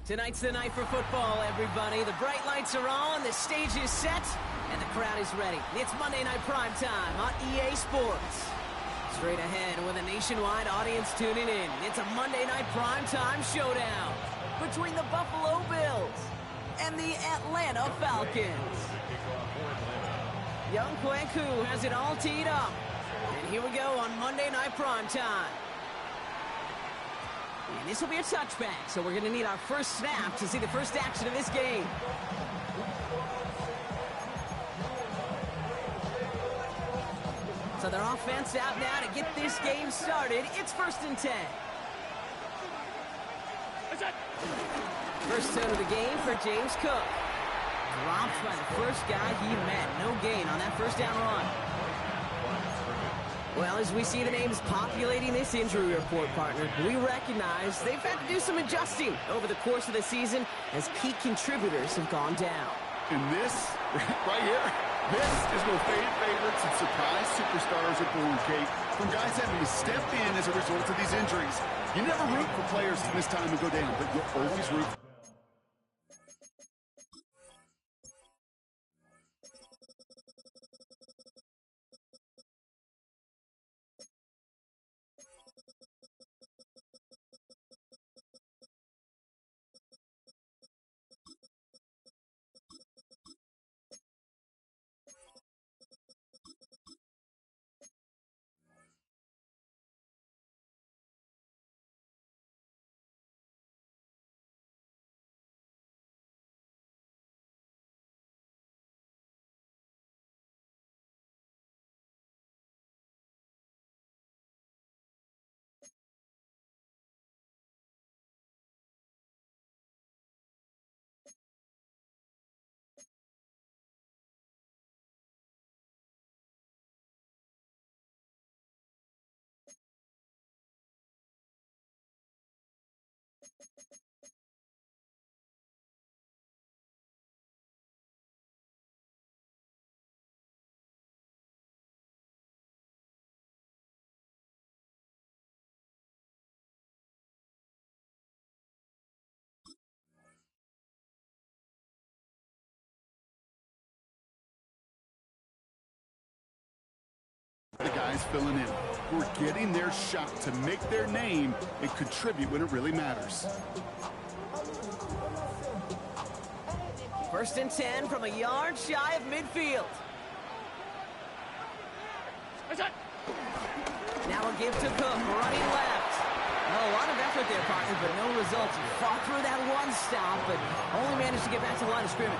Tonight's the night for football, everybody. The bright lights are on, the stage is set, and the crowd is ready. It's Monday Night Prime Time on EA Sports. Straight ahead with a nationwide audience tuning in. It's a Monday Night Prime Time showdown between the Buffalo Bills and the Atlanta Falcons. Young Kweku has it all teed up. And here we go on Monday Night Prime Time. And this will be a touchback, so we're going to need our first snap to see the first action of this game. So their offense out now to get this game started. It's 1st and 10. First down of the game for James Cook. Dropped by the first guy he met. No gain on that first down run. Well, as we see the names populating this injury report, partner, we recognize they've had to do some adjusting over the course of the season as key contributors have gone down. And this, right here, this is where fade favorites and surprise superstars are born, Kate. From guys having to step in as a result of these injuries. You never root for players to miss time and go down, but you'll always root for the guys filling in, who are getting their shot to make their name and contribute when it really matters. 1st and 10 from a yard shy of midfield. Now a give to Cook, running left. Oh, a lot of effort there, partner, but no results. He fought through that one stop, but only managed to get back to the line of scrimmage.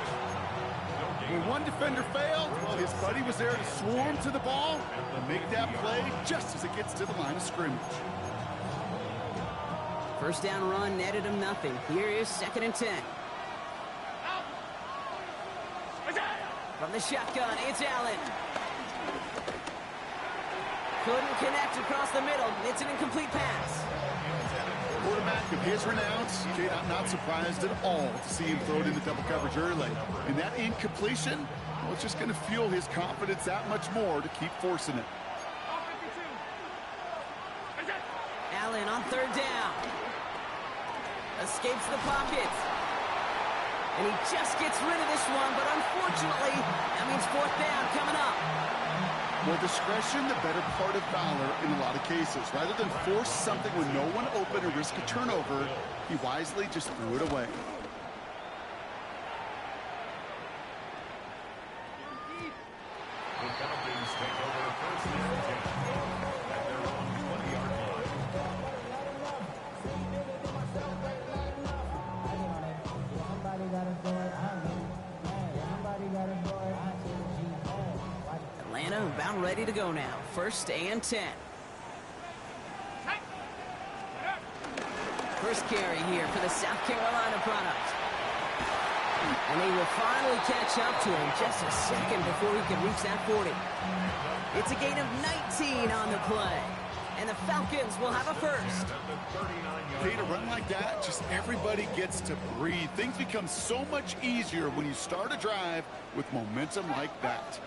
When one defender failed, well, his buddy was there to swarm to the ball and make that play just as it gets to the line of scrimmage. First down run netted him nothing. Here is 2nd and 10. From the shotgun, it's Allen. Couldn't connect across the middle. It's an incomplete pass. Quarterback of his renowns, Kate, I'm not surprised at all to see him throw it into double coverage early. And that incompletion, well, it's just going to fuel his confidence that much more to keep forcing it. Allen on 3rd down. Escapes the pocket. And he just gets rid of this one, but unfortunately, that means 4th down coming up. More discretion, the better part of valor in a lot of cases. Rather than force something when no one open or risk a turnover, he wisely just threw it away. The Falcons take over 1st and 10 at their own 20-yard line. Atlanta about ready to go now. 1st and 10. First carry here for the South Carolina product. And they will finally catch up to him just a second before he can reach that 40. It's a gain of 19 on the play. And the Falcons will have a first. Kate, a run like that, just everybody gets to breathe. Things become so much easier when you start a drive with momentum like that.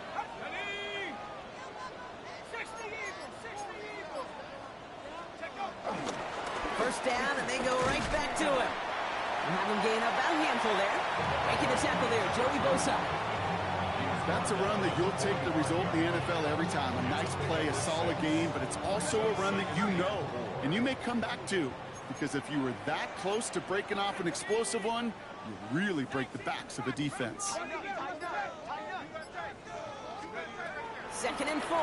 First down, and they go right back to him. Have him gain about a handful there. Making the tackle there, Joey Bosa. That's a run that you'll take the result in the NFL every time. A nice play, a solid game, but it's also a run that you know, and you may come back to, because if you were that close to breaking off an explosive one, you really break the backs of a defense. 2nd and 4.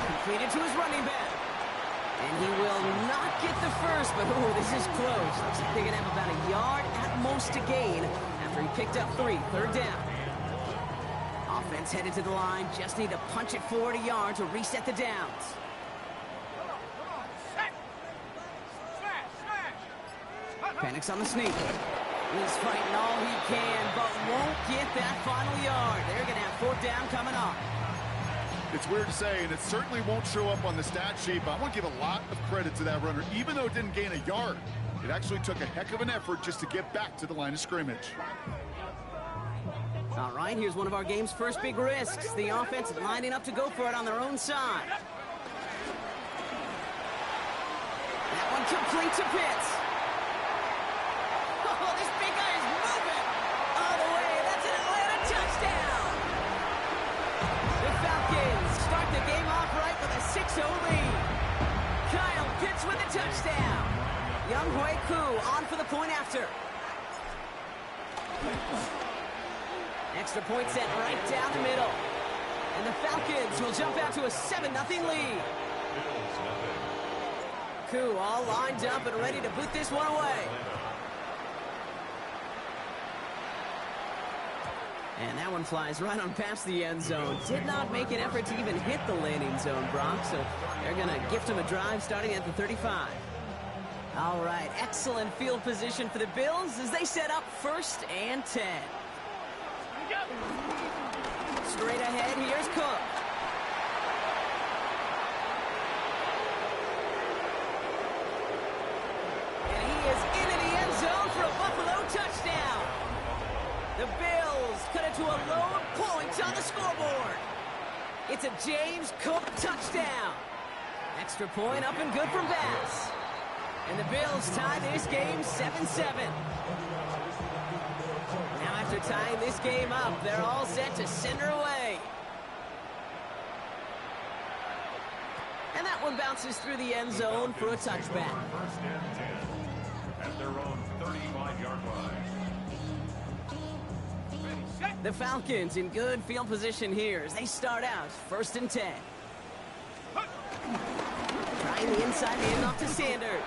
Completed to his running back. And he will not get the first, but ooh, this is close. Looks like they're going to have about a yard at most to gain after he picked up 3. 3rd down. Offense headed to the line. Just need to punch it forward a yard to reset the downs. Penix on the sneak. He's fighting all he can, but won't get that final yard. They're going to have 4th down coming up. It's weird to say, and it certainly won't show up on the stat sheet, but I want to give a lot of credit to that runner. Even though it didn't gain a yard, it actually took a heck of an effort just to get back to the line of scrimmage. All right, here's one of our game's first big risks. The offense lining up to go for it on their own side. That one complete to Pitts. Oh, this big guy is moving all the way. That's an Atlanta touchdown. The Falcons start the game off right with a 6-0 lead. Kyle Pitts with a touchdown. Younghoe Koo on for the point after. Extra point set right down the middle. And the Falcons will jump out to a 7-0 lead. Koo all lined up and ready to boot this one away. And that one flies right on past the end zone. Did not make an effort to even hit the landing zone, Brock. So they're going to gift him a drive starting at the 35. All right, excellent field position for the Bills as they set up 1st and 10. Straight ahead, here's Cook. And he is into the end zone for a Buffalo touchdown. The Bills cut it to a low point on the scoreboard. It's a James Cook touchdown. Extra point up and good from Bass. And the Bills tie this game 7-7. Now after tying this game up, they're all set to send her away. And that one bounces through the end zone for a touchback. 1st and 10 at their own 35-yard line. The Falcons in good field position here as they start out 1st and 10. Trying the inside handoff to Sanders.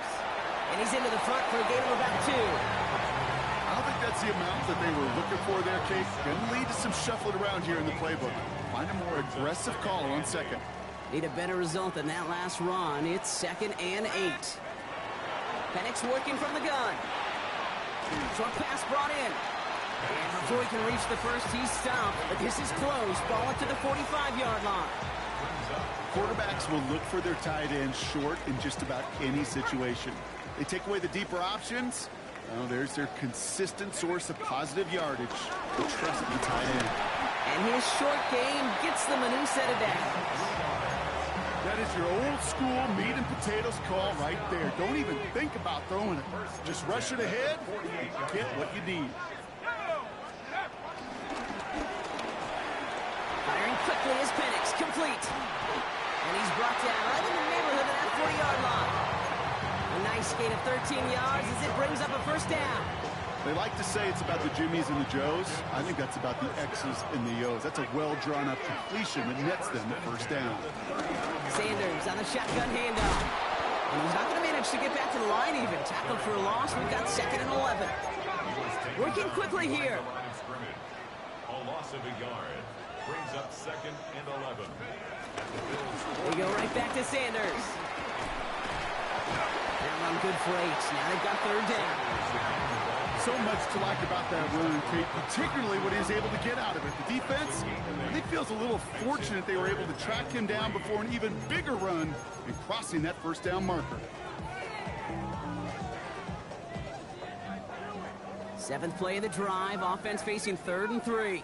And he's into the front for a gain of about 2. I don't think that's the amount that they were looking for there, Kate. Going to lead to some shuffling around here in the playbook. Find a more aggressive call on 2nd. Need a better result than that last run. It's 2nd and 8. Penix working from the gun. Short pass brought in. And before he can reach the first, he's stopped. But this is close. Ball up to the 45-yard line. Quarterbacks will look for their tight end short in just about any situation. They take away the deeper options. Oh, there's their consistent source of positive yardage. The trusty tight end. And his short game gets them a new set of downs. That is your old school meat and potatoes call right there. Don't even think about throwing it. Just rush it ahead. Get what you need. Firing quickly is Penix, complete. And he's brought down right in the neighborhood of that 40-yard line. A nice gain of 13 yards as it brings up a 1st down. They like to say it's about the Jimmies and the Joes. I think that's about the X's and the O's. That's a well-drawn-up completion that nets them the 1st down. Sanders on the shotgun handoff. And he's not going to manage to get back to the line even. Tackled for a loss. We've got 2nd and 11. Working quickly here. A loss of a yard brings up 2nd and 11. We go right back to Sanders. That run good for 8. Now they've got 3rd down. So much to like about that run, Kate, particularly what he was able to get out of it. The defense, I think, feels a little fortunate they were able to track him down before an even bigger run and crossing that 1st down marker. 7th play of the drive. Offense facing 3rd and 3.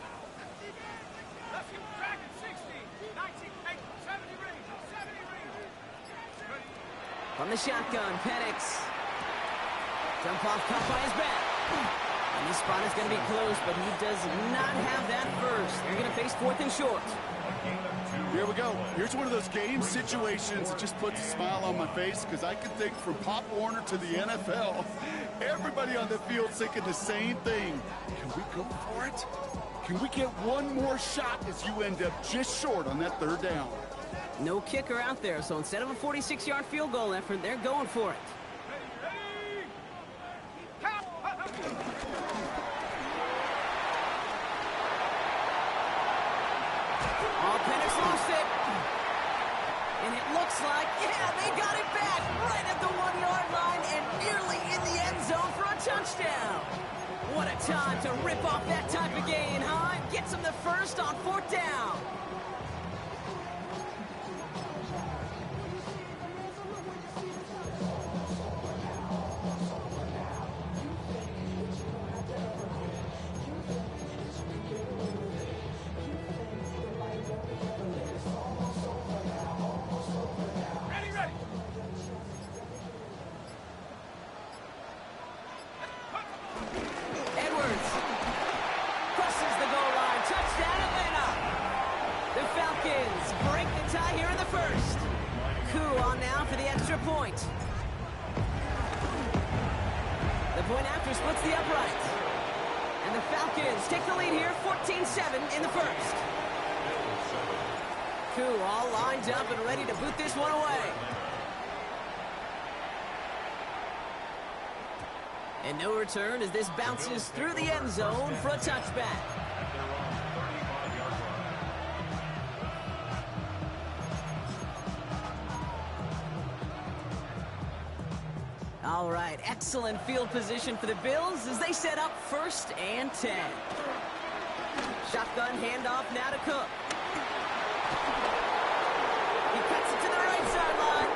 From the shotgun, Penix. Jump off caught by his back. And this spot is going to be close, but he does not have that first. They're going to face 4th and short. Here we go. Here's one of those game situations that just puts a smile on my face because I can think from Pop Warner to the NFL, everybody on the field thinking the same thing. Can we go for it? Can we get one more shot as you end up just short on that 3rd down? No kicker out there, so instead of a 46-yard field goal effort, they're going for it. Oh, Penix lost it. And it looks like, yeah, they got it back right at the 1-yard line and nearly in the end zone for a touchdown. What a time to rip off that type of gain, huh? Gets them the first on 4th down. Point. The point after splits the uprights. And the Falcons take the lead here, 14-7 in the first. Koo all lined up and ready to boot this one away. And no return as this bounces through the end zone for a touchback. All right, excellent field position for the Bills as they set up 1st and 10. Shotgun handoff now to Cook. He cuts it to the right sideline.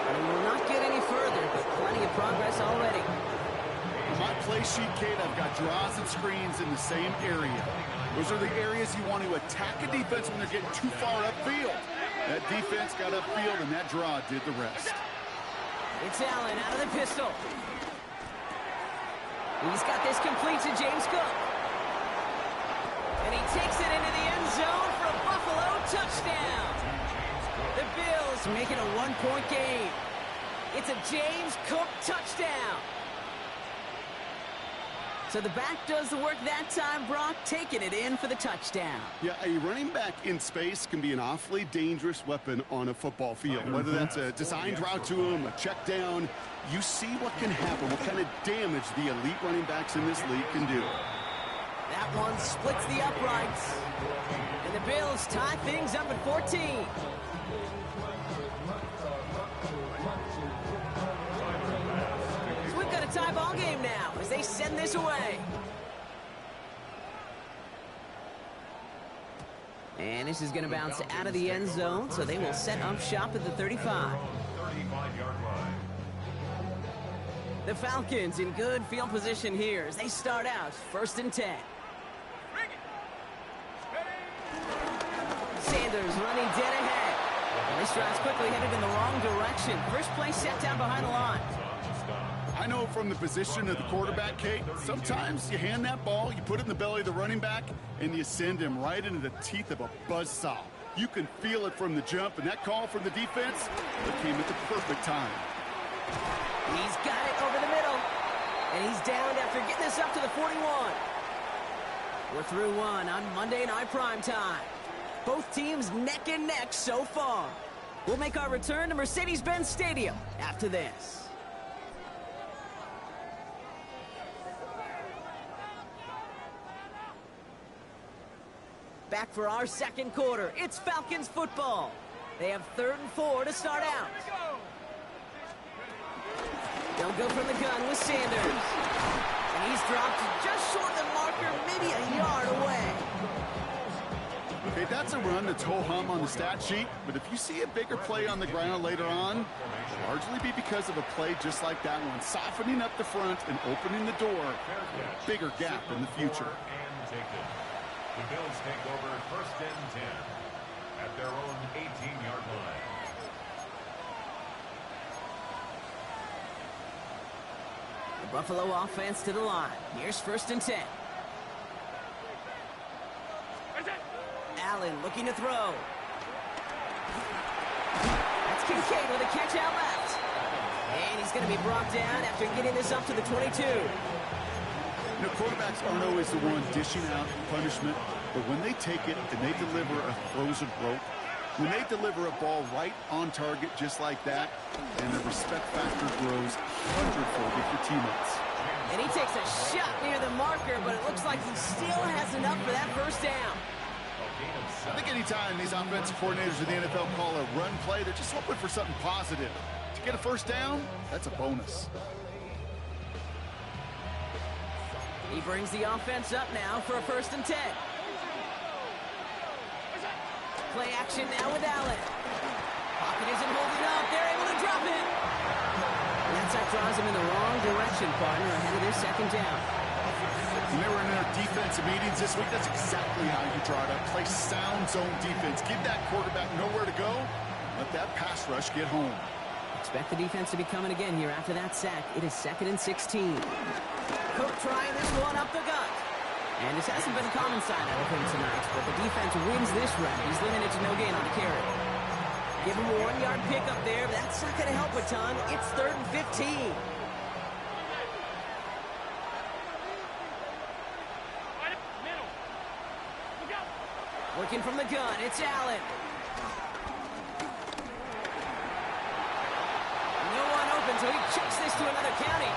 And will not get any further, but plenty of progress already. On my play sheet, Kate, I've got draws and screens in the same area. Those are the areas you want to attack a defense when they're getting too far upfield. That defense got upfield, and that draw did the rest. It's Allen out of the pistol. He's got this complete to James Cook. And he takes it into the end zone for a Buffalo touchdown. The Bills make it a 1-point game. It's a James Cook touchdown. So the back does the work that time, Brock, taking it in for the touchdown. Yeah, a running back in space can be an awfully dangerous weapon on a football field. Whether that's a designed route to him, a check down, you see what can happen, what kind of damage the elite running backs in this league can do. That one splits the uprights. And the Bills tie things up at 14. A tie ball game now as they send this away. And this is going to bounce out of the end zone, so they will set up shop at the 35. 35-yard line. The Falcons in good field position here as they start out 1st and 10. Sanders running dead ahead. And this drive's quickly headed in the wrong direction. First play set down behind the line. I know from the position of the quarterback, Kate, sometimes you hand that ball, you put it in the belly of the running back, and you send him right into the teeth of a buzzsaw. You can feel it from the jump, and that call from the defense, it came at the perfect time. He's got it over the middle, and he's down after getting this up to the 41. We're through one on Monday Night Primetime. Both teams neck and neck so far. We'll make our return to Mercedes-Benz Stadium after this. Back for our second quarter. It's Falcons football. They have 3rd and 4 to start out. They'll go from the gun with Sanders. And he's dropped just short of the marker, maybe a yard away. Okay, that's a run that's ho-hum on the stat sheet, but if you see a bigger play on the ground later on, it'll largely be because of a play just like that one, softening up the front and opening the door for a bigger gap in the future. The Bills take over 1st and 10 at their own 18-yard line. The Buffalo offense to the line. Here's 1st and 10. Allen looking to throw. That's Kincaid with a catch out left. And he's going to be brought down after getting this up to the 22. You know, quarterbacks aren't always the one dishing out punishment, but when they take it and they deliver a frozen rope, when they deliver a ball right on target just like that, and the respect factor grows hundredfold with your teammates. And he takes a shot near the marker, but it looks like he still has enough for that 1st down. I think anytime these offensive coordinators in the NFL call a run play, they're just hoping for something positive. To get a 1st down, that's a bonus. He brings the offense up now for a 1st and 10. Play action now with Allen. Pocket isn't holding up. They're able to drop it. And that sack draws him in the wrong direction, partner, ahead of their 2nd down. When they were in their defensive meetings this week, that's exactly how you draw it up. Play sound zone defense. Give that quarterback nowhere to go. Let that pass rush get home. Expect the defense to be coming again here after that sack. It is 2nd and 16. Cook trying this one up the gut. And this hasn't been a common sign out of him tonight, but the defense wins this round. He's limited to no gain on the carry. Give him a 1-yard pickup there, but that's not going to help a ton. It's 3rd and 15. Working from the gun, it's Allen. No one open, so he chucks this to another county.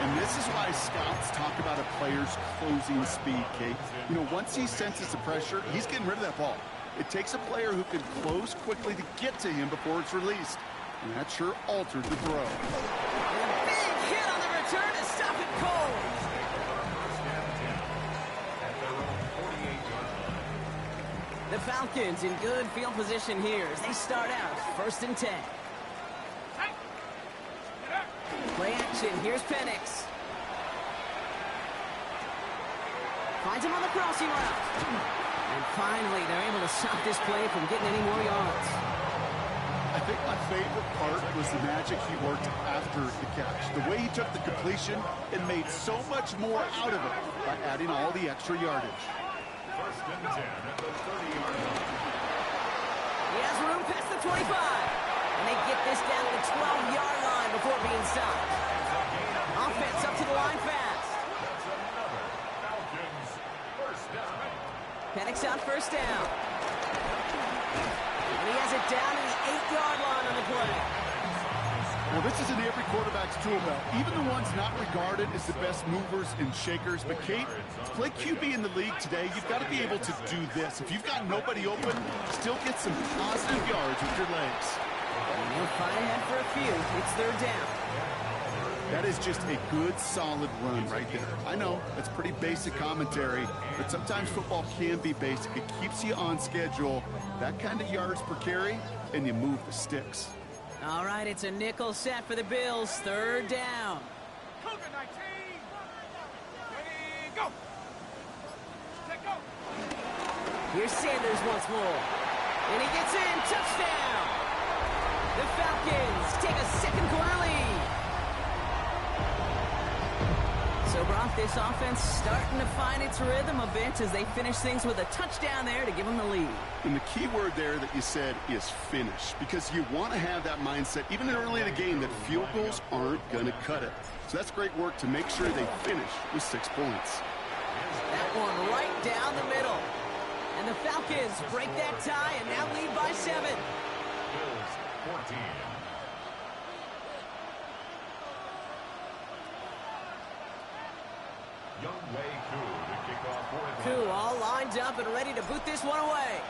And this is why scouts talk about a player's closing speed, Kate. You know, once he senses the pressure, he's getting rid of that ball. It takes a player who can close quickly to get to him before it's released. And that sure altered the throw. And a big hit on the return to stop it cold. The Falcons in good field position here as they start out 1st and 10. Play action. Here's Penix. Finds him on the crossing route. And finally, they're able to stop this play from getting any more yards. I think my favorite part was the magic he worked after the catch. The way he took the completion and made so much more out of it by adding all the extra yardage. 1st and 10 at the 30-yard line. He has room past the 25. And they get this down to the 12-yard line before being stopped. Offense up to the line fast. That's another Falcons 1st down. Penix out 1st down. And he has it down to the 8-yard line on the play. Well, this is in every quarterback's tool belt, even the ones not regarded as the best movers and shakers. But, Kate, to play QB in the league today, you've got to be able to do this. If you've got nobody open, still get some positive yards with your legs. And he'll fight ahead for a few. It's 3rd down. That is just a good, solid run right there. I know, that's pretty basic commentary, but sometimes football can be basic. It keeps you on schedule, that kind of yards per carry, and you move the sticks. All right, it's a nickel set for the Bills. 3rd down. Cougar 19. Ready, go. Let go. Here's Sanders once more. And he gets in. Touchdown. The Falcons take a 2nd-quarter lead. So, Brock, this offense starting to find its rhythm a bit as they finish things with a touchdown there to give them the lead. And the key word there that you said is finish, because you want to have that mindset, even early in the game, that field goals aren't going to cut it. So that's great work to make sure they finish with 6 points. That one right down the middle. And the Falcons break that tie and now lead by 7. Bills 14. Koo all lined up and ready to boot this one away.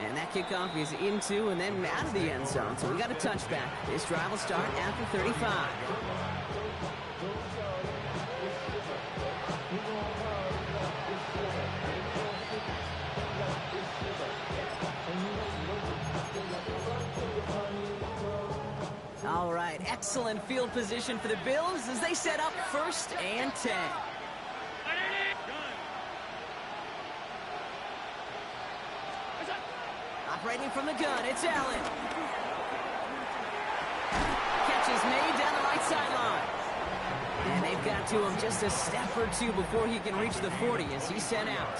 And that kickoff is into and then out of the end zone. So we got a touchback. This drive will start after 35. All right, excellent field position for the Bills as they set up 1st and 10. Operating from the gun, it's Allen. to him just a step or two before he can reach the 40 as he's sent out.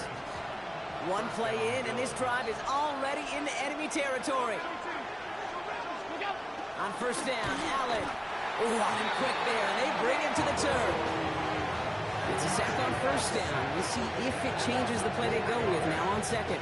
One play in, and this drive is already into enemy territory. On first down, Allen. Oh, and quick there, and they bring him to the turf. It's a sack on first down. We'll see if it changes the play they go with now on second.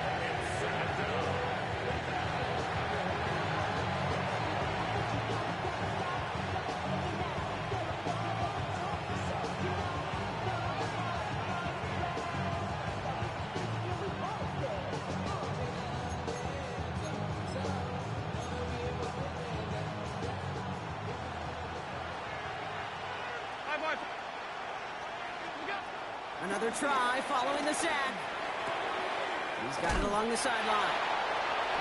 Another try following the sack. He's got it along the sideline.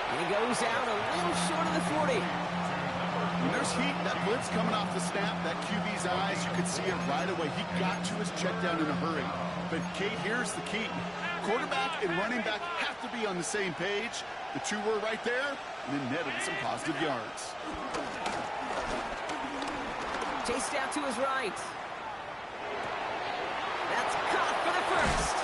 And he goes out a little short of the 40. When there's heat, that blitz coming off the snap, that QB's eyes, you could see it right away. He got to his check down in a hurry. But, Kate, here's the key. Quarterback and running back have to be on the same page. The two were right there, and then netted some positive yards. Chased out to his right. That's caught for the first.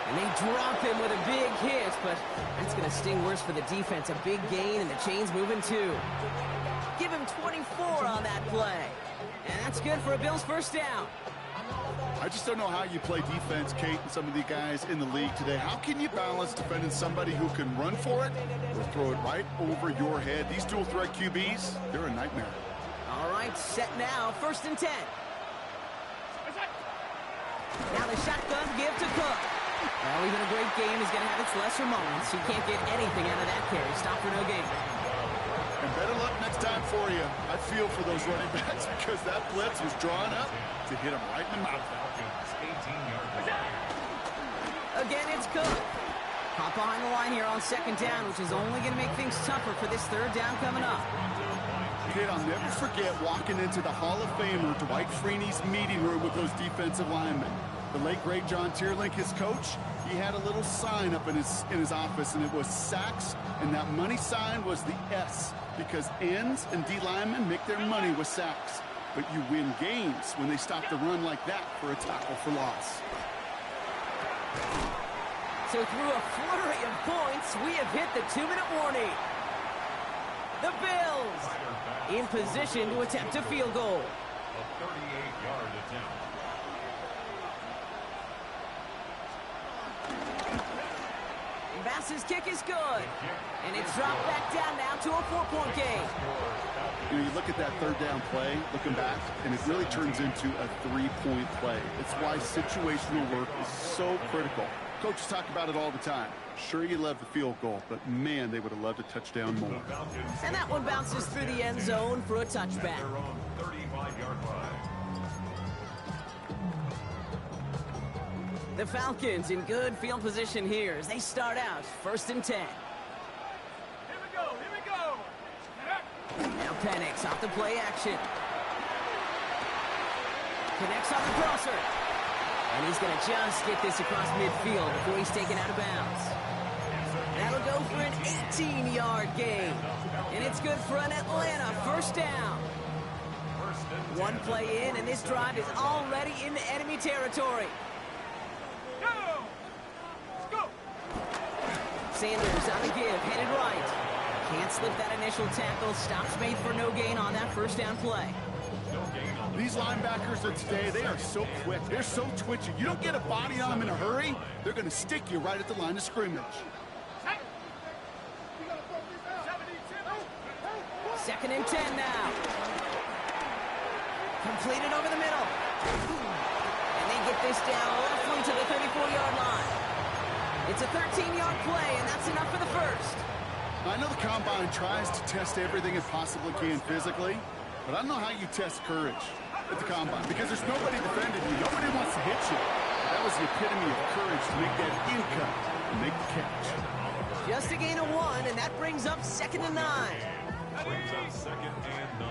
And they drop him with a big hit, but that's going to sting worse for the defense. A big gain, and the chain's moving too. Give him 24 on that play. And that's good for a Bills first down. I just don't know how you play defense, Kate, and some of the guys in the league today. How can you balance defending somebody who can run for it or throw it right over your head? These dual threat QBs, they're a nightmare. All right, set now, 1st and 10. Now the shotgun give to Cook. Well, even a great game is going to have its lesser moments. He can't get anything out of that carry. Stop for no gain. And better luck next time for you. I feel for those running backs because that blitz was drawn up to hit him right in the mouth. Again, it's Cook. Hop behind the line here on 2nd down, which is only going to make things tougher for this 3rd down coming up. Kid, I'll never forget walking into the Hall of Famer Dwight Freeney's meeting room with those defensive linemen. The late, great John Tierlink, his coach, he had a little sign up in his office, and it was sacks, and that money sign was the S, because ends and D linemen make their money with sacks. But you win games when they stop the run like that for a tackle for loss. So through a flurry of points, we have hit the 2-minute warning. The Bills in position to attempt a field goal. A 38-yard attempt. Bass's kick is good. And it's dropped back down now to a 4-point game. You know, you look at that 3rd down play, looking back, and it really turns into a 3-point play. It's why situational work is so critical. Coaches talk about it all the time. Sure, you love the field goal, but man, they would have loved a touchdown more. And that one bounces through the end zone for a touchback. Their own 35-yard line. The Falcons in good field position here as they start out 1st and 10. Here we go, here we go. Now Penix off the play action. Connects on the crosser. And he's going to just get this across midfield before he's taken out of bounds. That'll go for an 18-yard gain. And it's good for an Atlanta 1st down. One play in, and this drive is already into enemy territory. Go! Let's go! Sanders on the give, headed right. Can't slip that initial tackle. Stops made for no gain on that 1st down play. These linebackers of today, they are so quick. They're so twitchy. You don't get a body on them in a hurry, they're going to stick you right at the line of scrimmage. 2nd and 10 now. Completed over the middle. And they get this down roughly to the 34-yard line. It's a 13-yard play, and that's enough for the 1st. I know the Combine tries to test everything it possibly can physically, but I don't know how you test courage at the Combine, because there's nobody defending you. Nobody wants to hit you. That was the epitome of courage to make that in cut and make the catch. Just a gain of 1, and that brings up 2nd and 9. Brings up 2nd and 9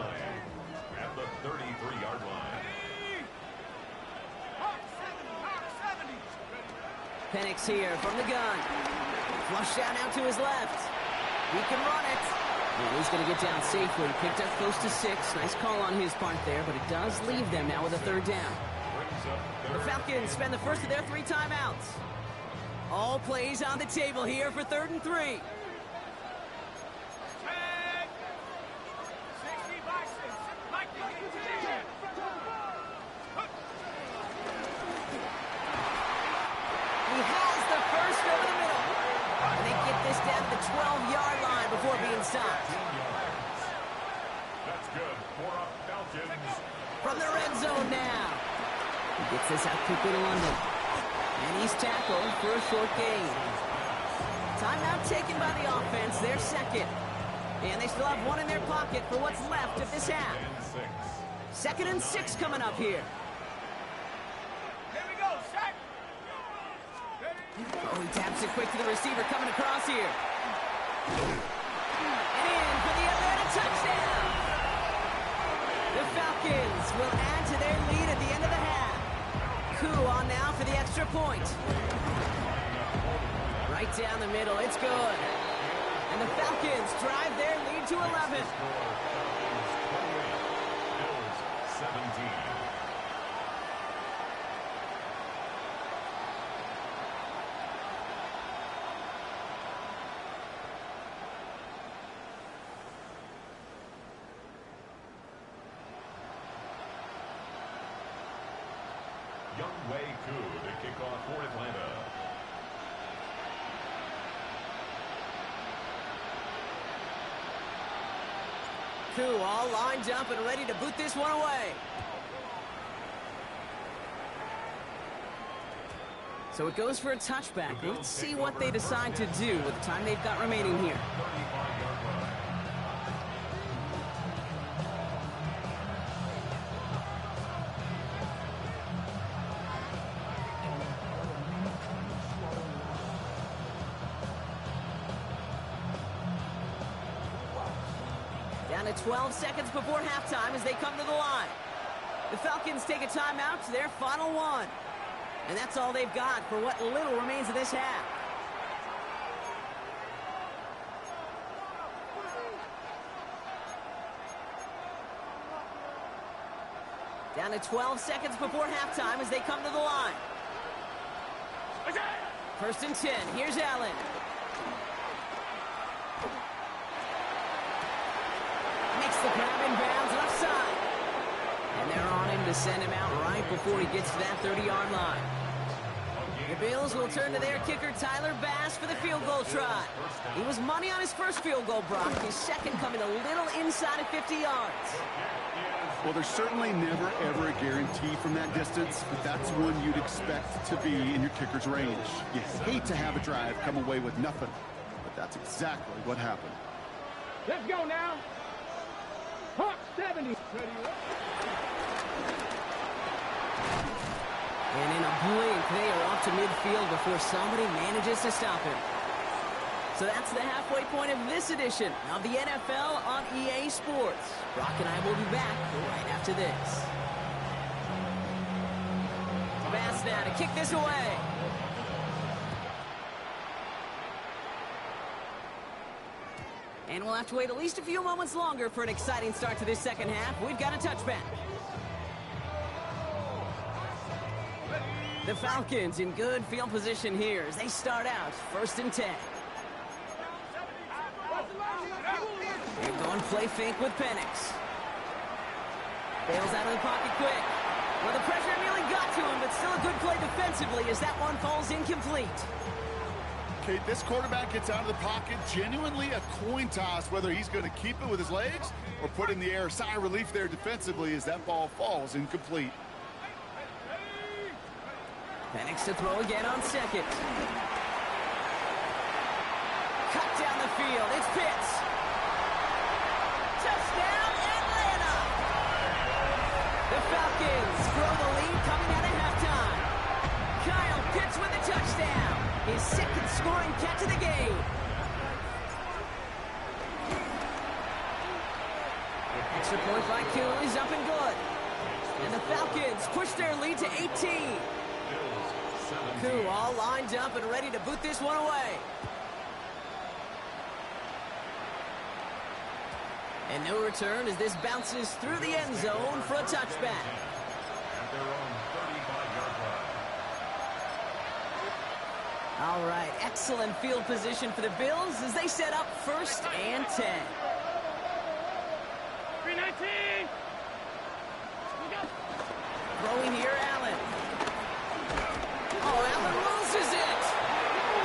at the 33-yard line. Penix here from the gun. Flush down out to his left. He can run it. And he's going to get down safely. Picked up close to 6. Nice call on his part there, but it does leave them now with a 3rd down. Brings The Falcons spend the first of their 3 timeouts. All plays on the table here for 3rd and 3. Tag. 60 boxes. Like the position. He has the first over the middle. And they get this down to the 12-yard line before being stopped. That's good for a Falcons. From the red zone now. He gets this out quickly to London. And he's tackled for a short gain. Timeout taken by the offense, their second. And they still have one in their pocket for what's left of this half. 2nd and 6 coming up here. Here we go, sack. Oh, he taps it quick to the receiver coming across here. And in for the Atlanta touchdown. The Falcons will add to their lead at the end of the half. Koo on now for the extra point. Right down the middle, it's good. And the Falcons drive their lead to 11. Bills 17. Younghoe Koo to kick off for Atlanta. Koo all lined up and ready to boot this one away. So it goes for a touchback. Let's see what they decide to do with the time they've got remaining here. 35-yard line. Down to 12 seconds before halftime as they come to the line. The Falcons take a timeout to their final one. And that's all they've got for what little remains of this half. Down to 12 seconds before halftime as they come to the line. 1st and 10. Here's Allen. Makes the grab in bounds left side. And they're on him to send him out right before he gets to that 30-yard line. The Bills will turn to their kicker, Tyler Bass, for the field goal try. He was money on his first field goal, Brock. His second coming a little inside of 50 yards. Well, there's certainly never, ever a guarantee from that distance, but that's one you'd expect to be in your kicker's range. You hate to have a drive come away with nothing, but that's exactly what happened. Let's go now. Hawk 70. And in a blink, they are off to midfield before somebody manages to stop him. So that's the halfway point of this edition of the NFL on EA Sports. Brock and I will be back right after this. Bass now to kick this away. And we'll have to wait at least a few moments longer for an exciting start to this second half. We've got a touchback. The Falcons in good field position here as they start out 1st and 10. They're going play fake with Penix. Bails out of the pocket quick. Well, the pressure nearly got to him, but still a good play defensively as that one falls incomplete. Okay, this quarterback gets out of the pocket, genuinely a coin toss whether he's going to keep it with his legs or put in the air. Sigh of relief there defensively as that ball falls incomplete. Penix to throw again on second. Cut down the field. It's Pitts. Touchdown, Atlanta! The Falcons grow the lead coming out of halftime. Kyle Pitts with a touchdown. His 2nd scoring catch of the game. Extra point by Koo is up and good. And the Falcons push their lead to 18. Koo all lined up and ready to boot this one away. And no return as this bounces through the end zone for a touchback. At their own 35 All right, excellent field position for the Bills as they set up 1st and 10. 319. Throwing here, Allen. Oh, Allen loses it.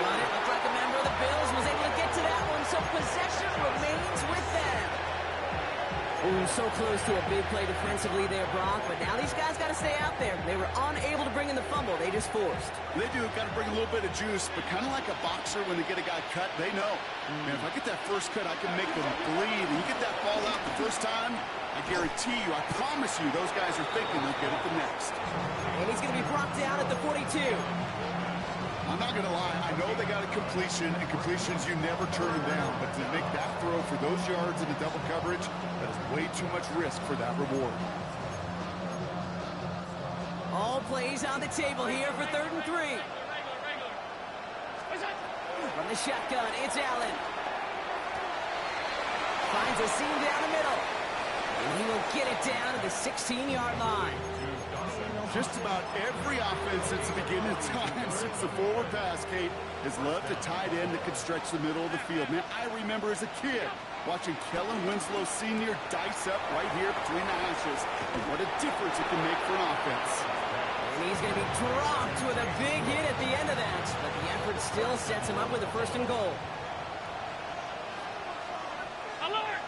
But it looked like a member of the Bills was able to get to that one, so possession remains with them. Ooh, so close to a big play defensively there, Brock, but now these guys got to stay out there. They were unable to bring in the fumble they just forced. They do. Got to bring a little bit of juice, but kind of like a boxer when they get a guy cut, they know. Man, if I get that first cut, I can make them bleed. And you get that ball out the first time, I guarantee you, I promise you, those guys are thinking they'll get it the next. And he's going to be brought down at the 42. I'm not going to lie. I know they got a completion, and completions, you never turn them down. But to make that throw for those yards in the double coverage, that is way too much risk for that reward. All plays on the table here for 3rd and 3. From the shotgun, it's Allen. Finds a seam down the middle. And he will get it down to the 16-yard line. Just about every offense since the beginning of time, since the forward pass, Kate, has loved a tight end that could stretch the middle of the field. Man, I remember as a kid watching Kellen Winslow Sr. dice up right here between the hashes. And what a difference it can make for an offense. And he's going to be dropped with a big hit at the end of that. But the effort still sets him up with a 1st and goal. Alert!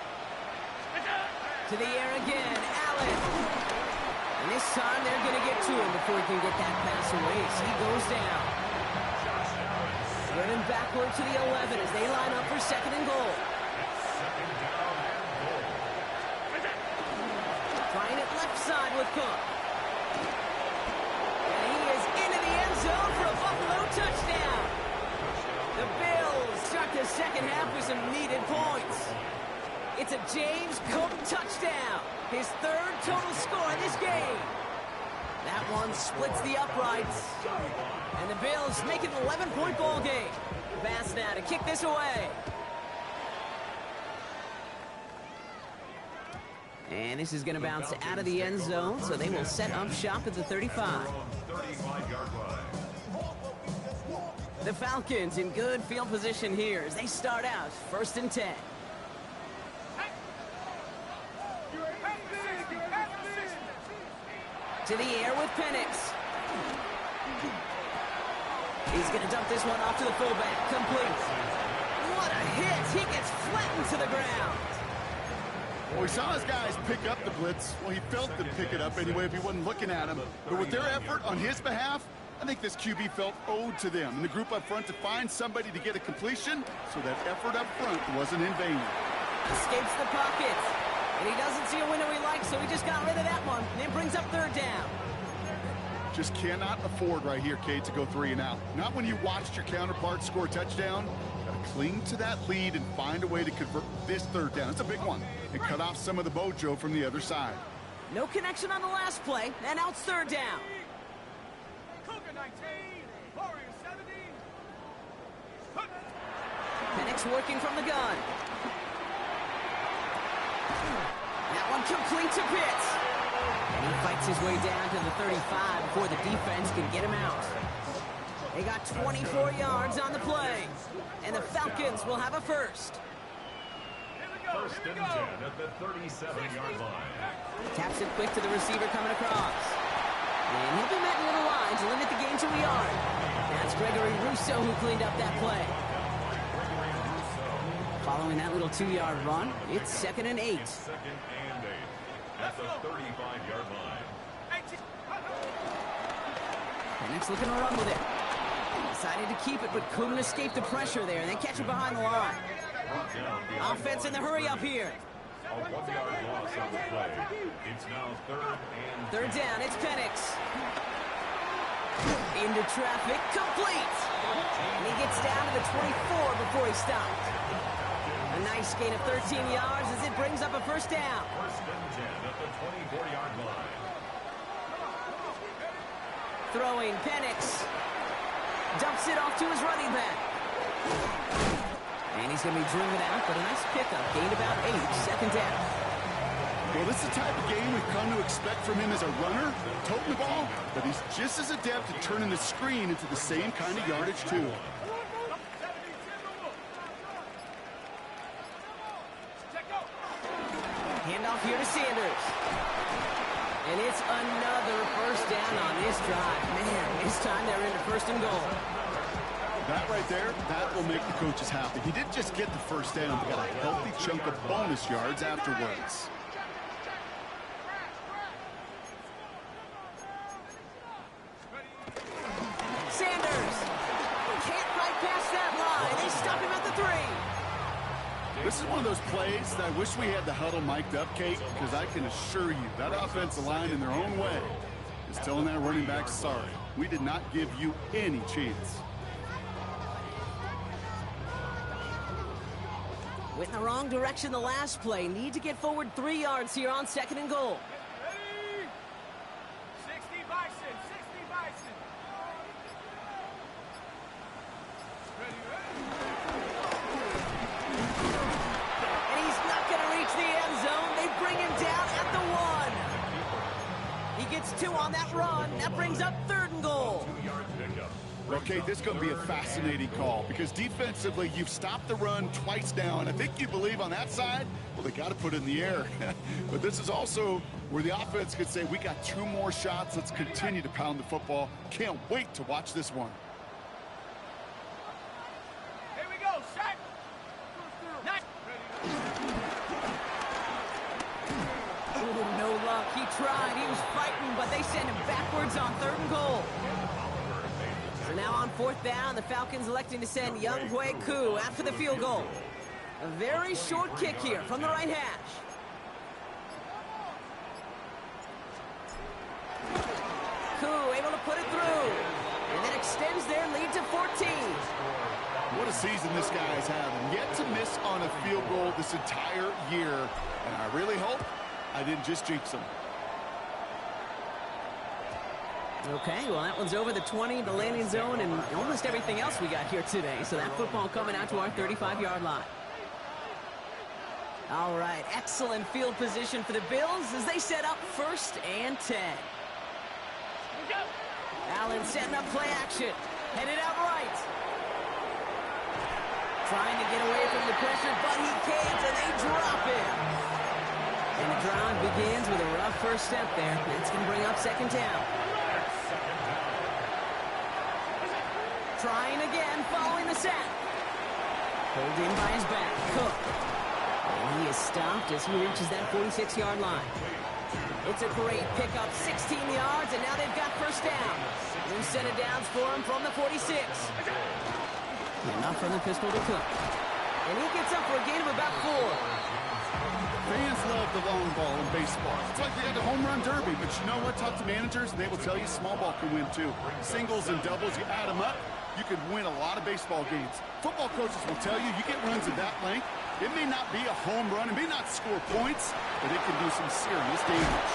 To the air again, Allen. And this time they're going to get to him before he can get that pass away. So he goes down. Running backward to the 11 as they line up for 2nd and goal. Trying it left side with Cook. And he is into the end zone for a Buffalo touchdown. The Bills start the 2nd half with some needed points. It's a James Cook touchdown. His 3rd total score in this game. That one splits the uprights. And the Bills make it an 11-point ball game. Bass now to kick this away. And this is going to bounce out of the end zone, so they will set up shop at the 35. The Falcons in good field position here as they start out 1st and 10. To the air with Penix. He's going to dump this one off to the fullback. Complete. What a hit. He gets flattened to the ground. Well, we saw his guys pick up the blitz. Well, he felt them pick it up anyway if he wasn't looking at him. But with their effort on his behalf, I think this QB felt owed to them. And the group up front to find somebody to get a completion, so that effort up front wasn't in vain. Escapes the pocket. And he doesn't see a window he likes, so he just got rid of that one. And it brings up 3rd down. Just cannot afford right here, Kate, to go 3 and out. Not when you watched your counterpart score a touchdown. Got to cling to that lead and find a way to convert this 3rd down. It's a big one. And cut off some of the mojo from the other side. No connection on the last play, and now it's 3rd down. Cougar 19. Warrior 17. Penix working from the gun. That one complete to Pitts. And he fights his way down to the 35 before the defense can get him out. They got 24 yards on the play. And the Falcons will have a 1st. 1st and 10 at the 37-yard line. Taps it quick to the receiver coming across. And he'll be met near the line to limit the gain to a yard. That's Gregory Rousseau who cleaned up that play. Following that little 2-yard run, it's 2nd and 8. 2nd and 8 at the 35-yard line. Penix looking to run with it. Decided to keep it, but couldn't escape the pressure there. And they catch it behind the line. Offense in the hurry up here. A 1-yard loss on the play. It's now 3rd and 3rd down, it's Penix. Into traffic, complete. And he gets down to the 24 before he stopped. A nice gain of 13 yards as it brings up a 1st down. 1st and 10 at the 24-yard line. Throwing, Penix. Dumps it off to his running back. And he's going to be driven out, but a nice pickup. Gained about 8, 2nd down. Well, this is the type of game we've come to expect from him as a runner, toting the ball, but he's just as adept at turning the screen into the same kind of yardage, too. off here to Sanders. And it's another first down on this drive. Man, this time they're into first and goal. That right there, that will make the coaches happy. He didn't just get the first down, he got a healthy chunk of bonus yards afterwards. Sanders can't fight past that line. They stop him at the 3. This is one of those plays that I wish we had the huddle mic'd up, Kate, because I can assure you that offensive line in their own way is telling that running back, sorry, we did not give you any chance. Went in the wrong direction the last play. Need to get forward 3 yards here on second and goal. Ready? 60 Bison, 60 Bison. Ready, And he's not going to reach the end zone. They bring him down at the 1. He gets 2 on that run. That brings up third and goal. 2-yard pickup. Okay, this is going to be a fascinating call because defensively, you've stopped the run twice now, and I think you believe on that side, well, they got to put it in the air. But this is also where the offense could say, we got 2 more shots. Let's continue to pound the football. Can't wait to watch this one. Here we go, set. Not. Ooh, no luck. He tried. He was fighting, but they send him backwards on third and goal. So now on fourth down, the Falcons electing to send Younghoe Koo after the field goal. A very short kick here from the right hash. Koo able to put it through. And then extends their lead to 14. What a season this guy is having. Yet to miss on a field goal this entire year. And I really hope I didn't just jinx him. Okay, well, that one's over the 20, the landing zone, and almost everything else we got here today. So that football coming out to our 35-yard line. All right, excellent field position for the Bills as they set up 1st and 10. Allen setting up play action. Headed out right. Trying to get away from the pressure, but he can't, and they drop him. And the drive begins with a rough first step there. It's going to bring up second down. Trying again, following the sack. Pulled in by his back, Cook. And he is stopped as he reaches that 46-yard line. It's a great pickup, 16 yards, and now they've got first down. New set of downs for him from the 46. Enough from the pistol to Cook. And he gets up for a gain of about 4. Fans love the long ball in baseball. It's like they got the home run derby, but you know what? Talk to managers, and they will tell you small ball can win too. Singles and doubles, you add them up, you could win a lot of baseball games. Football coaches will tell you, you get runs of that length, it may not be a home run, it may not score points, but it can do some serious damage.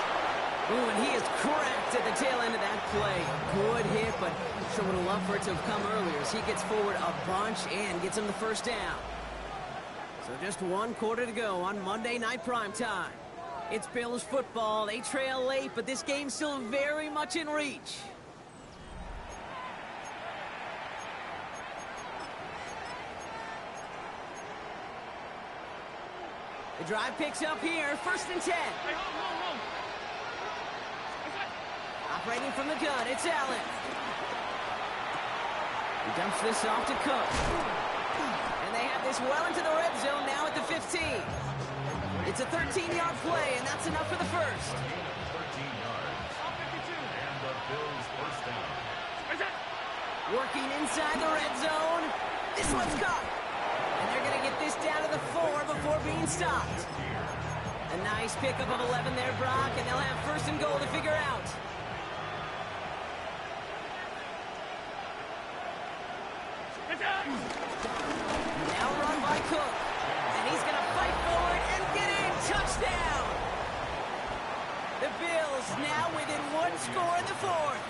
Ooh, and he is cracked at the tail end of that play. Good hit, but sure would have loved for it to have come earlier as he gets forward a bunch and gets him the first down. So just 1 quarter to go on Monday Night Primetime. It's Bills football. They trail late, but this game's still very much in reach. The drive picks up here, 1st and 10. Hey, hold. Operating from the gun, it's Allen. He dumps this off to Cook. And they have this well into the red zone now at the 15. It's a 13-yard play, and that's enough for the first. 13 yards. And the Bills first down. Working inside the red zone. This one's caught. And they're going to get this down to the 4 before being stopped. A nice pickup of 11 there, Brock, and they'll have 1st and goal to figure out. Now run by Cook. And he's going to fight forward and get in. Touchdown! The Bills now within 1 score in the 4th.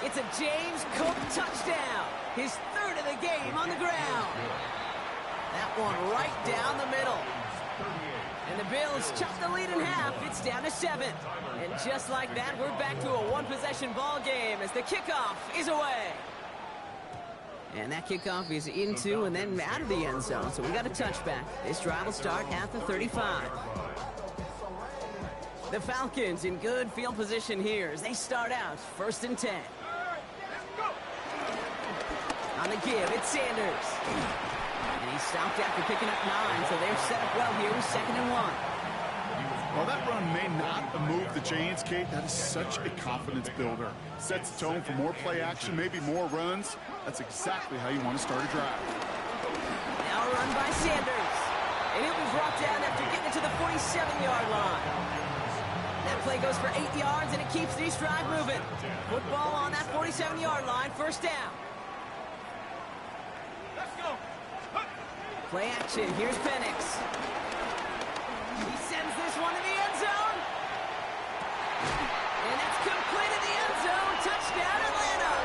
It's a James Cook touchdown. His 3rd of the game on the ground. That one right down the middle. And the Bills chop the lead in half. It's down to 7. And just like that, we're back to a 1-possession ball game as the kickoff is away. And that kickoff is into and then out of the end zone. So we got a touchback. This drive will start at the 35. The Falcons in good field position here as they start out 1st and 10. On the give, it's Sanders. And he stopped after picking up 9, so they're set up well here with 2nd and 1. Well, that run may not move the chains, Kate. That is such a confidence builder. Sets the tone for more play action, maybe more runs. That's exactly how you want to start a drive. Now a run by Sanders. And he'll be brought down after getting it to the 47-yard line. That play goes for 8 yards, and it keeps this drive moving. Football on that 47-yard line, 1st down. Let's go. Play action, here's Penix. He sends this one to the end zone. And that's complete in the end zone. Touchdown, Atlanta.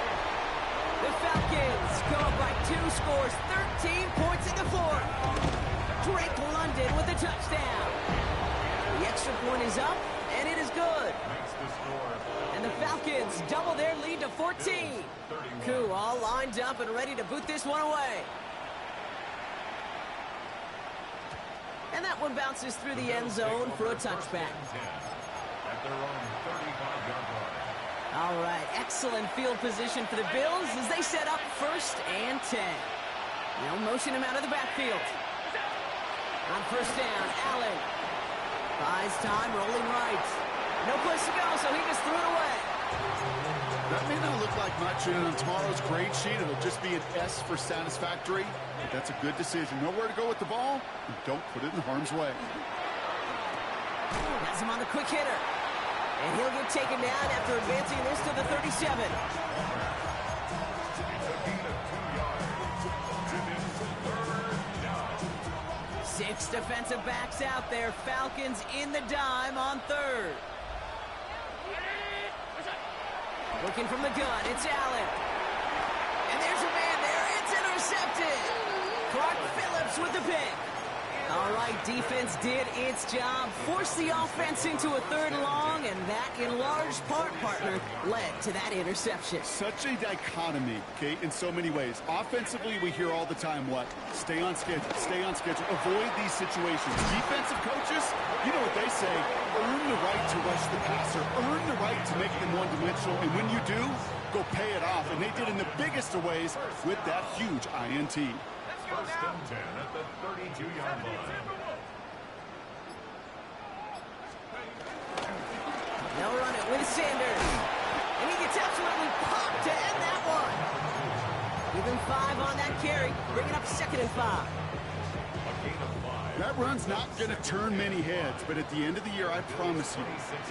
The Falcons go up by 2 scores, 13 points in the 4th. Drake London with the touchdown. The extra point is up, and it is good. And the Falcons double their lead to 14. Koo all lined up and ready to boot this one away. And that one bounces through the end zone for a touchback. All right, excellent field position for the Bills as they set up 1st and 10. They'll motion him out of the backfield. On 1st down, Allen buys time, rolling right. No place to go, so he just threw it away. That may not look like much, and on tomorrow's grade sheet, it'll just be an S for satisfactory. But that's a good decision. Know where to go with the ball, and don't put it in harm's way. Has him on the quick hitter. And he'll get taken down after advancing this to the 37. 6 defensive backs out there. Falcons in the dime on 3rd. Looking from the gun, it's Allen. And there's a man there. It's intercepted. Clark Phillips with the pick. All right, defense did its job. Forced the offense into a 3rd and long, and that, in large part, partner, led to that interception. Such a dichotomy, Kate, in so many ways. Offensively, we hear all the time what? Stay on schedule, avoid these situations. Defensive coaches, you know what they say, earn the right to rush the passer, earn the right to make them one-dimensional, and when you do, go pay it off. And they did in the biggest of ways with that huge INT. 1st and 10 at the 32-yard line. They'll run it with Sanders. And he gets absolutely popped to end that one. Give him 5 on that carry. Bring it up 2nd and 5. That run's not going to turn many heads, but at the end of the year, I promise you,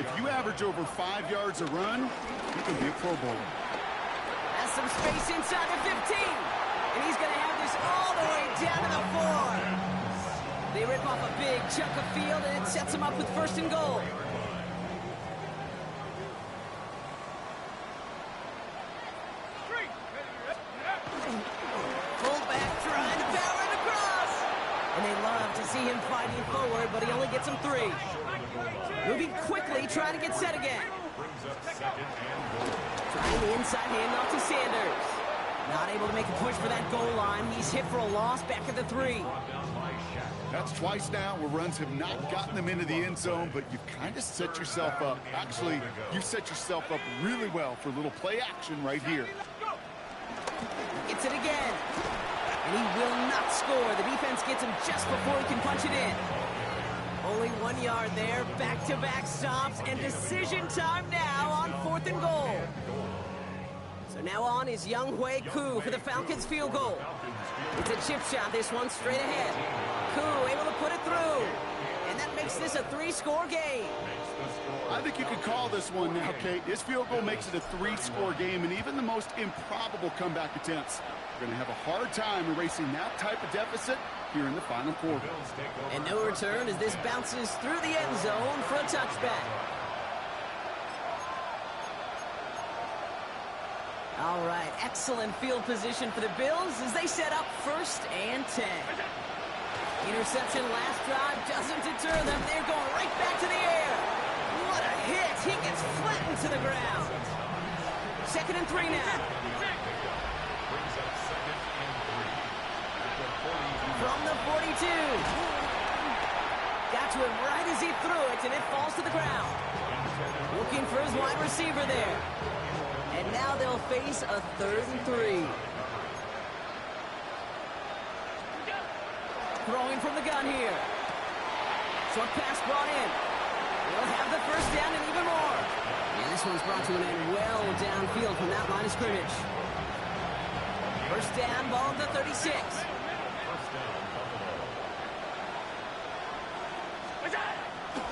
if you average over 5 yards a run, you can be a Pro Bowler. Has some space inside the 15. And he's going to have this all the way down to the 4. They rip off a big chunk of field, and it sets him up with 1st and goal. Fullback trying to power it across. And they love to see him fighting forward, but he only gets him 3. Moving quickly, trying to get set again. Trying the inside handoff to Sanders. Not able to make a push for that goal line. He's hit for a loss back at the 3. That's twice now where runs have not gotten them into the end zone, but you've kind of set yourself up. Actually, you set yourself up really well for a little play action right here. Gets it again. And he will not score. The defense gets him just before he can punch it in. Only 1 yard there. Back-to-back stops and decision time now on 4th and goal. So now on is Younghoe Koo for the Falcons field goal. It's a chip shot, this one straight ahead. Koo able to put it through. And that makes this a 3-score game. I think you could call this one now, Kate. This field goal makes it a 3-score game, and even the most improbable comeback attempts are going to have a hard time erasing that type of deficit here in the final quarter. And no return as this bounces through the end zone for a touchback. All right, excellent field position for the Bills as they set up 1st and 10. Interception last drive doesn't deter them. They're going right back to the air. What a hit. He gets flattened to the ground. 2nd and 3 now. From the 42. Got to him right as he threw it, and it falls to the ground. wide receiver there. And now they'll face a 3rd and 3. Throwing from the gun here. Short pass brought in. They'll have the first down and even more. And this one's brought to an end well downfield from that line of scrimmage. First down, ball at the 36.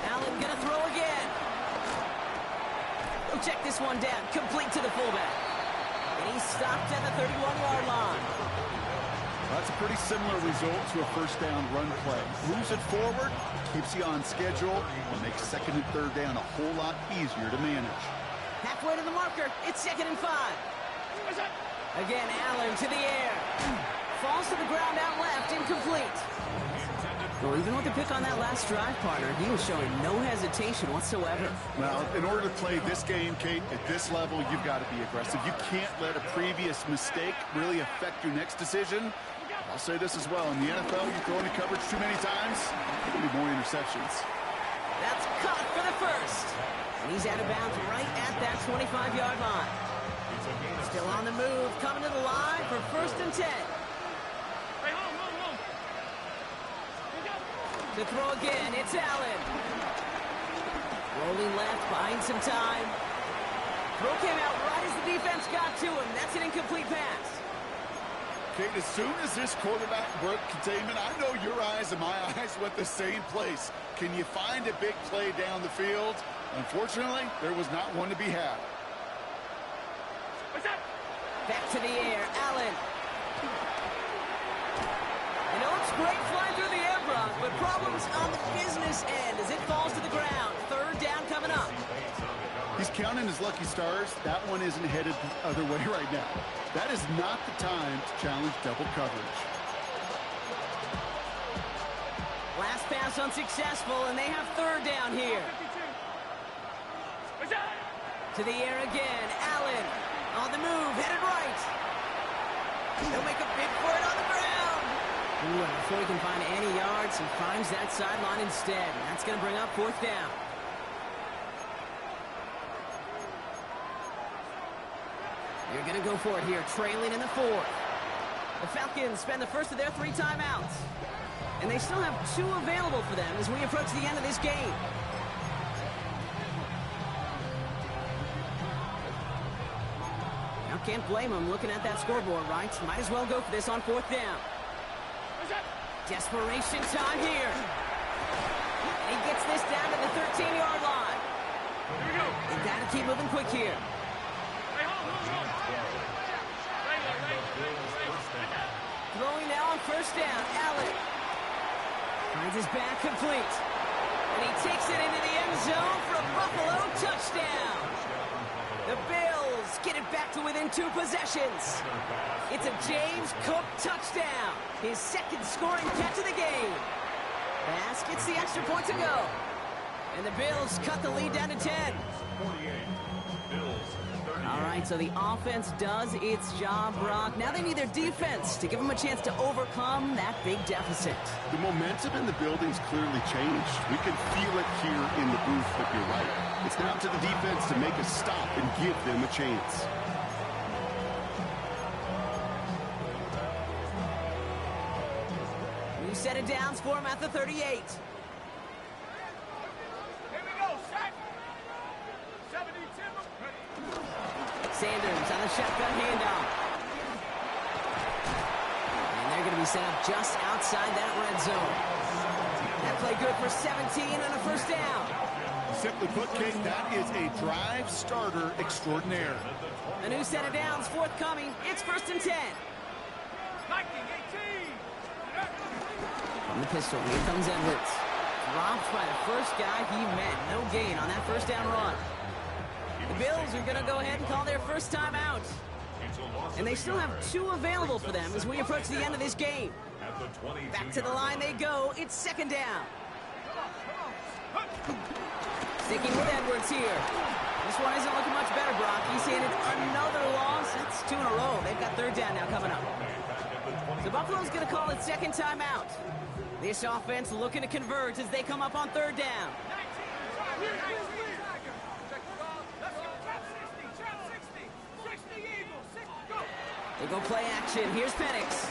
Allen gonna throw again. He'll check this one down, complete to the fullback. And he's stopped at the 31-yard line. That's a pretty similar result to a first down run play. Moves it forward, keeps you on schedule, and makes 2nd and 3rd down a whole lot easier to manage. Halfway to the marker, it's 2nd and 5. Again, Allen to the air. Falls to the ground out left, incomplete. Well, even with the pick on that last drive, partner, he was showing no hesitation whatsoever. Well, in order to play this game, Kate, at this level, you've got to be aggressive. You can't let a previous mistake really affect your next decision. I'll say this as well. In the NFL, you throw into coverage too many times, there'll be more interceptions. That's caught for the first. And he's out of bounds right at that 25-yard line. Still on the move, coming to the line for 1st and 10. To throw again, it's Allen. Rolling left, buying some time. Throw came out right as the defense got to him. That's an incomplete pass. Kate, as soon as this quarterback broke containment, I know your eyes and my eyes went the same place. Can you find a big play down the field? Unfortunately, there was not one to be had. Back to the air, Allen. And it looks great flying through the air, Brock, but problems on the business end as it falls to the ground. 3rd down coming up. He's counting his lucky stars. That one isn't headed the other way right now. That is not the time to challenge double coverage. Last pass unsuccessful, and they have 3rd down here. To the air again, Allen. On the move, headed right. He'll make a bid for it on the ground. Ooh, and before he can find any yards, he finds that sideline instead. And that's going to bring up 4th down. You're going to go for it here, trailing in the 4th. The Falcons spend the first of their 3 timeouts. And they still have 2 available for them as we approach the end of this game. Now, can't blame them looking at that scoreboard, right? Might as well go for this on 4th down. Desperation time here. And he gets this down to the 13-yard line. Here we go. They've got to keep moving quick here. Throwing now on 1st down, Allen. Finds his back complete. And he takes it into the end zone for a Buffalo touchdown. The Bills get it back to within 2 possessions. It's a James Cook touchdown. His 2nd scoring catch of the game. Bass gets the extra point to go. And the Bills cut the lead down to 10. All right, so the offense does its job, Brock. Now they need their defense to give them a chance to overcome that big deficit. The momentum in the building's clearly changed. We can feel it here in the booth, but you're right. It's now to the defense to make a stop and give them a chance. New set of downs for him at the 38. Here we go, set. 70 Timber. Sanders on the shotgun handoff. And they're going to be set up just outside that red zone. That play good for 17 and a first down. Simply put, Kate, that is a drive starter extraordinaire. A new set of downs forthcoming. It's 1st and 10. 19, 18. From the pistol, here comes Edwards. Dropped by the first guy he met. No gain on that first down run. The Bills are going to go ahead and call their first time out. And they still have 2 available for them as we approach the end of this game. Back to the line they go. It's 2nd down. Sticking with Edwards here. This one isn't looking much better, Brock. He's handed another loss. That's 2 in a row. They've got 3rd down now coming up. So Buffalo's going to call it 2nd timeout. This offense looking to converge as they come up on 3rd down. Let's go. They go play action. Here's Penix.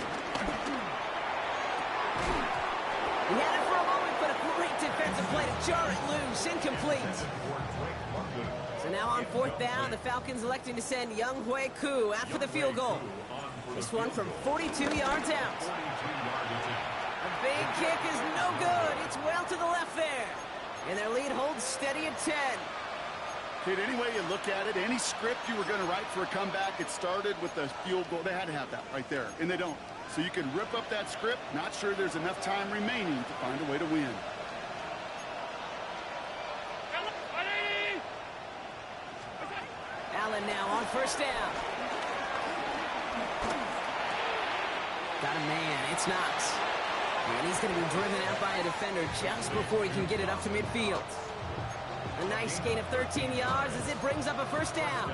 He had it for a moment, but a great defensive play to jar it loose. Incomplete. So now on fourth down, the Falcons electing to send Young Hui Koo after the field goal. This one from 42 yards out. A big kick is no good. It's well to the left there. And their lead holds steady at 10. Kid, any way you look at it, any script you were going to write for a comeback, it started with the field goal. They had to have that right there, and they don't. So you can rip up that script. Not sure there's enough time remaining to find a way to win. Allen now on first down. Got a man. It's Knox. And he's going to be driven out by a defender just before he can get it up to midfield. A nice gain of 13 yards as it brings up a first down.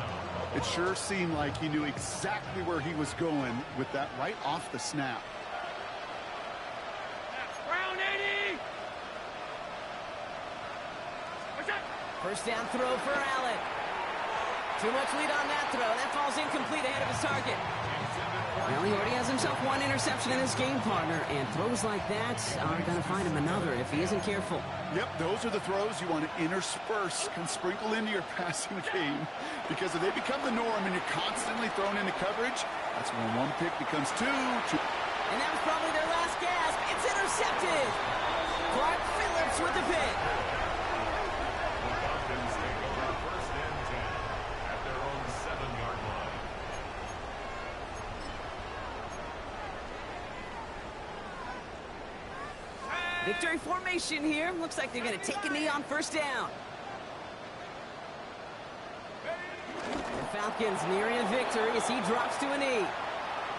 It sure seemed like he knew exactly where he was going with that right off the snap. Brown 80. First down throw for Allen. Too much lead on that throw. That falls incomplete ahead of his target. Well, he already has himself one interception in this game, partner, and throws like that are going to find him another if he isn't careful. Yep, those are the throws you want to intersperse and sprinkle into your passing game, because if they become the norm and you're constantly thrown into coverage, that's when one pick becomes two. And that was probably their last gasp. It's intercepted. Clark Phillips with the pick. The Falcons take over first and 10 at their own 7-yard line. Victory formation here. Looks like they're going to take a knee on first down. The Falcons nearing a victory as he drops to a knee.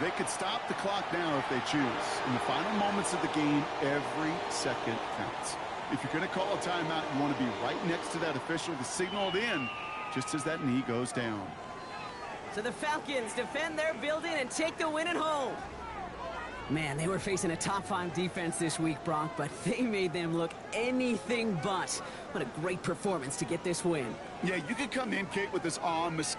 They could stop the clock now if they choose. In the final moments of the game, every second counts. If you're going to call a timeout, you want to be right next to that official to signal it in just as that knee goes down. So the Falcons defend their building and take the win at home. Man, they were facing a top-5 defense this week, Brock, but they made them look anything but. What a great performance to get this win. Yeah, you could come in, Kate, with this awe and mystique.